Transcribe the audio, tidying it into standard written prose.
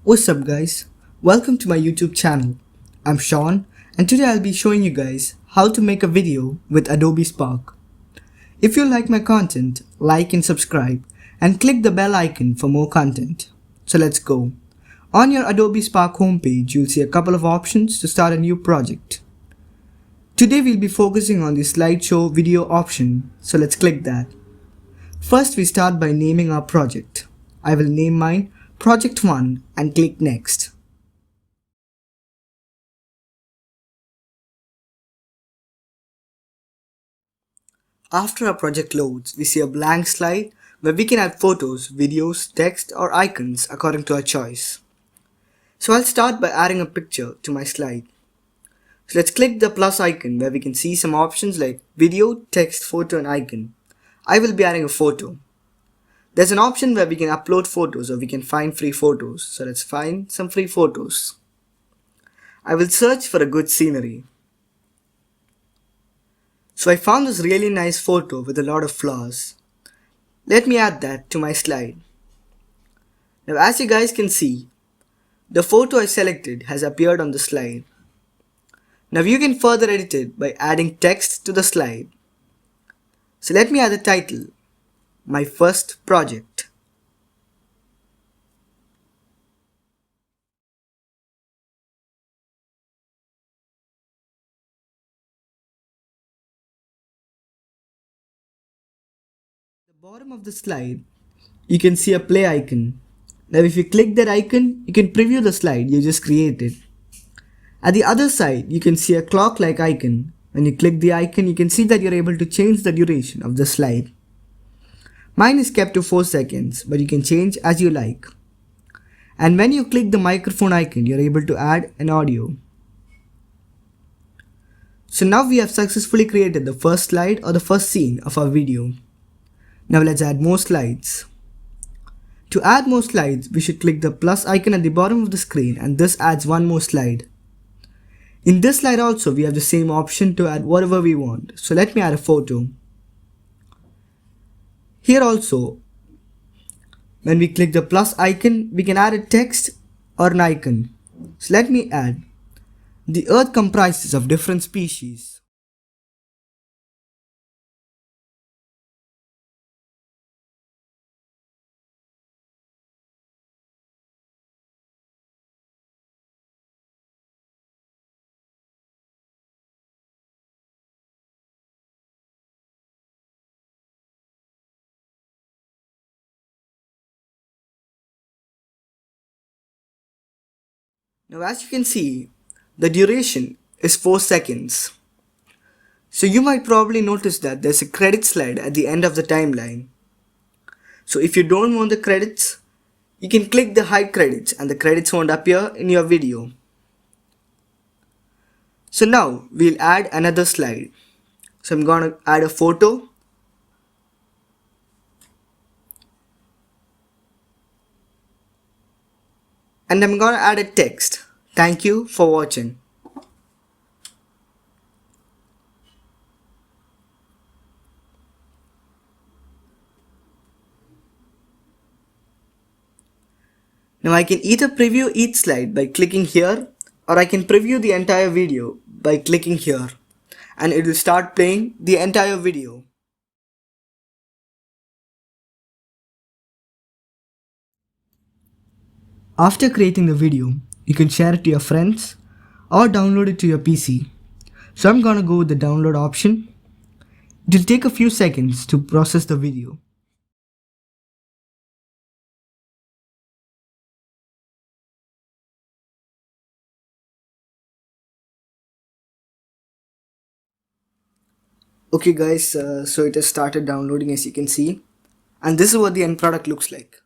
What's up guys? Welcome to my YouTube channel. I'm Sean and today I'll be showing you guys how to make a video with Adobe Spark. If you like my content, like and subscribe and click the bell icon for more content. So let's go. On your Adobe Spark homepage, you'll see a couple of options to start a new project. Today we'll be focusing on the slideshow video option, so let's click that. First we start by naming our project. I will name mine Project 1 and click Next. After our project loads, we see a blank slide where we can add photos, videos, text or icons according to our choice. So I'll start by adding a picture to my slide. So let's click the plus icon where we can see some options like video, text, photo and icon. I will be adding a photo. There's an option where we can upload photos or we can find free photos. So let's find some free photos. I will search for a good scenery. So I found this really nice photo with a lot of flowers. Let me add that to my slide. Now as you guys can see, the photo I selected has appeared on the slide. Now you can further edit it by adding text to the slide. So let me add the title, My First Project. At the bottom of the slide, you can see a play icon. Now if you click that icon, you can preview the slide you just created. At the other side, you can see a clock-like icon. When you click the icon, you can see that you're able to change the duration of the slide. Mine is kept to 4 seconds, but you can change as you like. And when you click the microphone icon, you're able to add an audio. So now we have successfully created the first slide or the first scene of our video. Now let's add more slides. To add more slides, we should click the plus icon at the bottom of the screen and this adds one more slide. In this slide also, we have the same option to add whatever we want. So let me add a photo. Here also, when we click the plus icon, we can add a text or an icon. So let me add, the earth comprises of different species. Now as you can see, the duration is 4 seconds. So you might probably notice that there's a credit slide at the end of the timeline. So if you don't want the credits, you can click the hide credits and the credits won't appear in your video. So now we'll add another slide. So I'm gonna add a photo. And I'm gonna add a text. Thank you for watching. Now I can either preview each slide by clicking here or I can preview the entire video by clicking here and it will start playing the entire video. After creating the video, you can share it to your friends or download it to your PC. So I'm gonna go with the download option. It will take a few seconds to process the video. Okay guys, so it has started downloading as you can see. And this is what the end product looks like.